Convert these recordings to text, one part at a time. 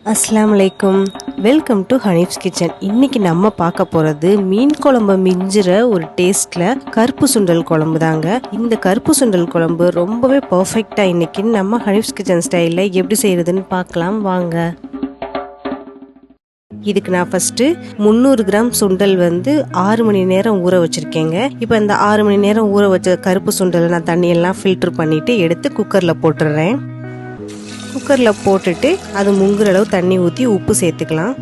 அஸ்ஸலாமு அலைக்கும். Welcome to Hanif's kitchen. இன்னைக்கு நம்ம பார்க்க போகிறது மீன் குழம்பு மிஞ்சுற ஒரு டேஸ்ட்டில் கருப்பு சுண்டல் குழம்பு தாங்க. இந்த கருப்பு சுண்டல் குழம்பு ரொம்பவே பர்ஃபெக்டாக இன்னைக்கு நம்ம ஹனீஃப்ஸ் கிச்சன் ஸ்டைலில் எப்படி செய்கிறதுன்னு பார்க்கலாம் வாங்க. இதுக்கு நான் ஃபஸ்ட்டு 300 கிராம் சுண்டல் 6 மணி நேரம் ஊற வச்சுருக்கேங்க. இப்போ இந்த 6 மணி நேரம் ஊற வச்ச கருப்பு சுண்டலை நான் தண்ணியெல்லாம் ஃபில்ட்ரு பண்ணிவிட்டு எடுத்து குக்கரில் போட்டுடுறேன். குக்கரில் போட்டுட்டு அது முங்குற அளவு தண்ணி ஊற்றி உப்பு சேர்த்துக்கலாம்.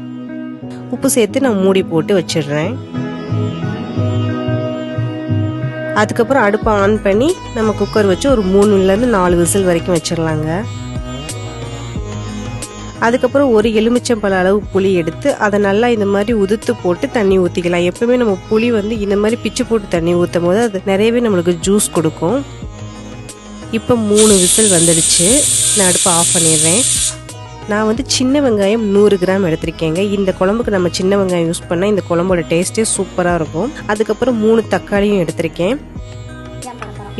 உப்பு சேர்த்து நான் மூடி போட்டு வச்சிடுறேன். அதுக்கப்புறம் அடுப்பை ஆன் பண்ணி நம்ம குக்கர் வச்சு ஒரு 3லேருந்து 4 விசில் வரைக்கும் வச்சிடலாங்க. அதுக்கப்புறம் ஒரு எலுமிச்சம்பழ அளவு புளி எடுத்து அதை நல்லா இந்த மாதிரி உதுத்து போட்டு தண்ணி ஊற்றிக்கலாம். எப்பவுமே நம்ம புளி இந்த மாதிரி பிச்சு போட்டு தண்ணி ஊற்றும் போது அது நிறையவே நம்மளுக்கு ஜூஸ் கொடுக்கும். இப்போ 3 விசில் வந்துடுச்சு. நான் அடுப்பை ஆஃப் பண்ணிடுறேன். நான் சின்ன வெங்காயம் 100 கிராம் எடுத்திருக்கேங்க. இந்த குழம்புக்கு நம்ம சின்ன வெங்காயம் யூஸ் பண்ணால் இந்த குழம்போட டேஸ்ட்டே சூப்பராக இருக்கும். அதுக்கப்புறம் 3 தக்காளியும் எடுத்திருக்கேன்.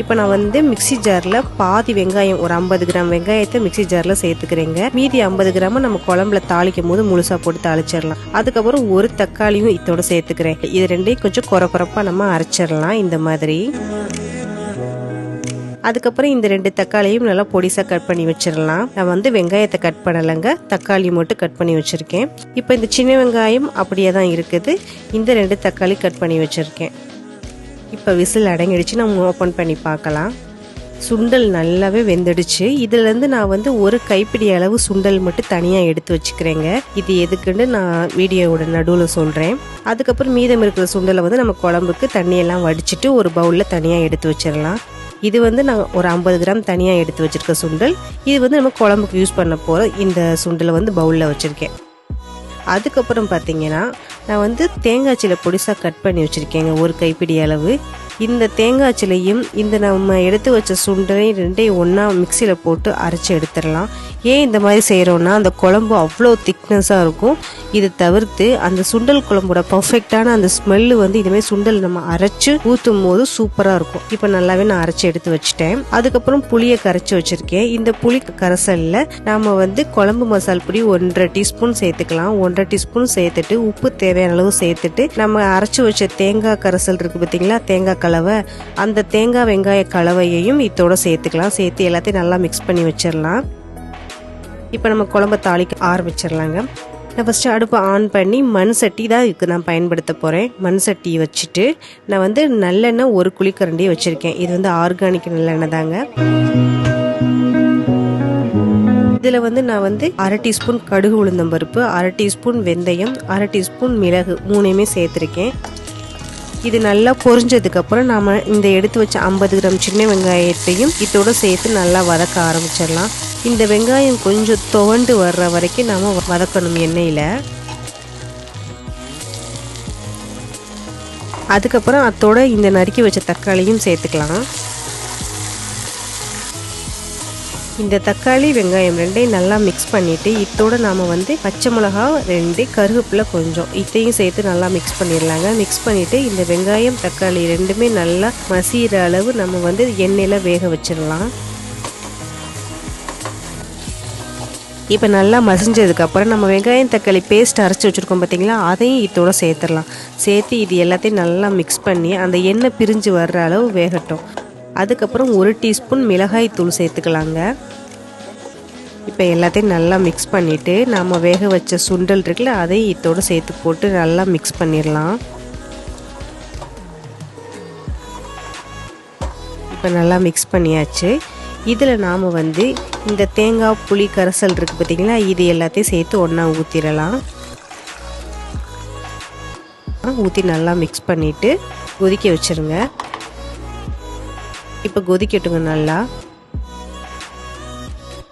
இப்போ நான் மிக்சி ஜாரில் பாதி வெங்காயம் ஒரு 50 கிராம் வெங்காயத்தை மிக்சி ஜாரில் சேர்த்துக்கிறேங்க. மீதி 50 கிராம நம்ம குழம்புல தாளிக்கும் போது முழுசாக போட்டு தாளிச்சிடலாம். அதுக்கப்புறம் ஒரு தக்காளியும் இதோட சேர்த்துக்கிறேன். இது ரெண்டையும் கொஞ்சம் குறப்பாக நம்ம அரைச்சிடலாம் இந்த மாதிரி. அதுக்கப்புறம் இந்த 2 தக்காளியும் நல்லா பொடிசாக கட் பண்ணி வச்சிடலாம். நான் வெங்காயத்தை கட் பண்ணலைங்க, தக்காளி மட்டும் கட் பண்ணி வச்சுருக்கேன். இப்போ இந்த சின்ன வெங்காயம் அப்படியே தான் இருக்குது. இந்த 2 தக்காளி கட் பண்ணி வச்சுருக்கேன். இப்போ விசில் அடங்கிடுச்சு. நம்ம ஓப்பன் பண்ணி பார்க்கலாம். சுண்டல் நல்லாவே வெந்துடுச்சு. இதுலேருந்து நான் ஒரு கைப்பிடி அளவு சுண்டல் மட்டும் தனியாக எடுத்து வச்சுக்கிறேங்க. இது எதுக்குன்னு நான் வீடியோவோட நடுவில் சொல்கிறேன். அதுக்கப்புறம் மீதம் இருக்கிற சுண்டலை நம்ம குழம்புக்கு தண்ணியெல்லாம் வடிச்சிட்டு ஒரு பவுலில் தனியாக எடுத்து வச்சிடலாம். இது நான் ஒரு 50 கிராம் தனியாக எடுத்து வச்சுருக்க சுண்டல். இது நம்ம குழம்புக்கு யூஸ் பண்ண போகிற இந்த சுண்டலை பவுலில் வச்சுருக்கேன். அதுக்கப்புறம் பார்த்தீங்கன்னா நான் தேங்காய் சிலை பொடிசாக கட் பண்ணி வச்சுருக்கேங்க, ஒரு கைப்பிடி அளவு. இந்த தேங்காய் சிலையும் இந்த நம்ம எடுத்து வச்ச சுண்டலையும் ரெண்டையும் ஒன்றா மிக்சியில் போட்டு அரைச்சி எடுத்துடலாம். ஏன் இந்த மாதிரி செய்கிறோன்னா அந்த குழம்பு அவ்வளோ திக்னஸாக இருக்கும். இது தவிர்த்து அந்த சுண்டல் குழம்போட பர்ஃபெக்டான அந்த ஸ்மெல்லு இதுமாதிரி சுண்டல் நம்ம அரைச்சி ஊற்றும் போது சூப்பராக இருக்கும். இப்போ நல்லாவே நான் அரைச்சி எடுத்து வச்சுட்டேன். அதுக்கப்புறம் புளியை கரைச்சி வச்சுருக்கேன். இந்த புளி கரைசலில் நாம் குழம்பு மசால் பொடி 1.5 டீஸ்பூன் சேர்த்துக்கலாம். 1.5 டீஸ்பூன் சேர்த்துட்டு உப்பு தேவையான அளவு சேர்த்துட்டு நம்ம அரைச்சி வச்ச தேங்காய் கரைசல் இருக்குது பார்த்தீங்களா, தேங்காய் கலவை, அந்த தேங்காய் வெங்காய கலவையையும் இதோட சேர்த்துக்கலாம். சேர்த்து எல்லாத்தையும் நல்லா மிக்ஸ் பண்ணி வச்சிடலாம். இப்போ நம்ம குழம்பை தாளிக்க ஆரம்பிச்சிடலாங்க. நான் ஃபஸ்ட்டு அடுப்பை ஆன் பண்ணி மண் சட்டி தான் இதுக்கு நான் பயன்படுத்த போகிறேன். மண் சட்டி வச்சுட்டு நான் நல்லெண்ணெய் ஒரு குழிக்கரண்டி வச்சுருக்கேன். இது ஆர்கானிக் நல்லெண்ணெய் தாங்க. இதில் நான் 1/2 டீஸ்பூன் கடுகு உளுந்தம்பருப்பு, 1/2 டீஸ்பூன் வெந்தயம், 1/2 டீஸ்பூன் மிளகு 3யுமே சேர்த்துருக்கேன். இது நல்லா பொரிஞ்சதுக்கப்புறம் நாம் இந்த எடுத்து வச்ச 50 கிராம் சின்ன வெங்காயத்தையும் இதோட சேர்த்து நல்லா வதக்க ஆரம்பிச்சிடலாம். இந்த வெங்காயம் கொஞ்சம் துவண்டு வர்ற வரைக்கும் நாம் வதக்கணும் எண்ணெயில். அதுக்கப்புறம் அதோட இந்த நறுக்கி வச்ச தக்காளியும் சேர்த்துக்கலாம். இந்த தக்காளி வெங்காயம் ரெண்டையும் நல்லா மிக்ஸ் பண்ணிவிட்டு இதோட நாம் பச்சை மிளகா 2, கருவேப்பிலை கொஞ்சம் இதையும் சேர்த்து நல்லா மிக்ஸ் பண்ணிடலாங்க. மிக்ஸ் பண்ணிவிட்டு இந்த வெங்காயம் தக்காளி ரெண்டுமே நல்லா மசிகிற அளவு நம்ம எண்ணெயில் வேக வச்சிடலாம். இப்போ நல்லா மசிஞ்சதுக்கப்புறம் நம்ம வெங்காயம் தக்காளி பேஸ்ட் அரைச்சி வச்சுருக்கோம் பார்த்தீங்களா, அதையும் இதோட சேர்த்துடலாம். சேர்த்து இது எல்லாத்தையும் நல்லா மிக்ஸ் பண்ணி அந்த எண்ணெய் பிரிஞ்சு வர்ற அளவு வேகட்டும். அதுக்கப்புறம் 1 டீஸ்பூன் மிளகாய் தூள் சேர்த்துக்கலாங்க. இப்போ எல்லாத்தையும் நல்லா மிக்ஸ் பண்ணிவிட்டு நம்ம வேக வச்ச சுண்டல் இருக்குல்ல, அதையும் இதோடு சேர்த்து போட்டு நல்லா மிக்ஸ் பண்ணிடலாம். இப்போ நல்லா மிக்ஸ் பண்ணியாச்சு. இதில் நாம் இந்த தேங்காய் புளி கரைசல் இருக்குது பார்த்திங்களா, இது எல்லாத்தையும் சேர்த்து ஒன்றா ஊற்றிடலாம். ஊற்றி நல்லா மிக்ஸ் பண்ணிவிட்டு கொதிக்க வச்சுருங்க. இப்போ கொதிக்கட்டுங்க நல்லா.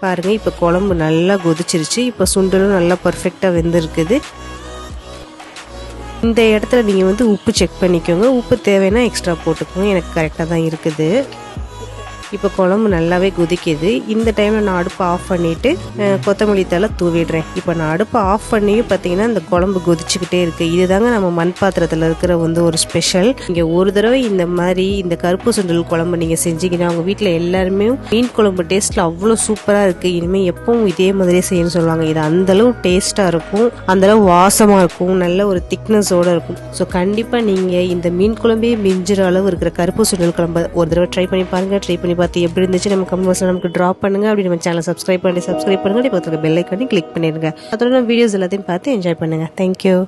பாருங்கள், இப்போ குழம்பு நல்லா கொதிச்சிருச்சு. இப்போ சுண்டலும் நல்லா பர்ஃபெக்டாக வெந்திருக்குது. இந்த இடத்துல நீங்கள் உப்பு செக் பண்ணிக்கோங்க. உப்பு தேவைன்னா எக்ஸ்ட்ரா போட்டுக்கோங்க. எனக்கு கரெக்டாக தான் இருக்குது. இப்போ குழம்பு நல்லாவே கொதிக்குது. இந்த டைமில் நான் அடுப்பை ஆஃப் பண்ணிவிட்டு கொத்தமல்லி தழை தூவிடுறேன். இப்போ நான் அடுப்பை ஆஃப் பண்ணியும் பார்த்தீங்கன்னா இந்த குழம்பு கொதிச்சுக்கிட்டே இருக்குது. இதுதாங்க நம்ம மண் பாத்திரத்தில் இருக்கிற ஒரு ஸ்பெஷல். இங்கே ஒரு தடவை இந்த மாதிரி இந்த கருப்பு சுண்டல் குழம்பு நீங்கள் செஞ்சீங்கன்னா உங்கள் வீட்டில் எல்லாருமே மீன் குழம்பு டேஸ்ட்டில் அவ்வளோ சூப்பராக இருக்குது, இனிமேல் எப்பவும் இதே மாதிரியே செய்யணும்னு சொல்லுவாங்க. இது அந்தளவு டேஸ்ட்டாக இருக்கும், அந்தளவு வாசமாக இருக்கும், நல்ல ஒரு திக்னஸோடு இருக்கும். ஸோ கண்டிப்பாக நீங்கள் இந்த மீன் குழம்பே மிஞ்சுற அளவு இருக்கிற கருப்பு சுண்டல் குழம்பு ஒரு தடவை ட்ரை பண்ணி பாருங்கள். ட்ரை பண்ணி பார்த்து எப்படி இருந்துச்சு நம்ம கமெண்ட் பாக்ஸில் நமக்கு ட்ராப் பண்ணுங்கள். அப்படி நம்ம சேனல் சப்ஸ்கிரைப் பண்ணுங்கள். இப்போ பெல் ஐக்கானை கிளிக் பண்ணிடுங்க. அதோட நம்ம வீடியோஸ் எல்லாத்தையும் பார்த்து என்ஜாய் பண்ணுங்கள். தேங்க்யூ.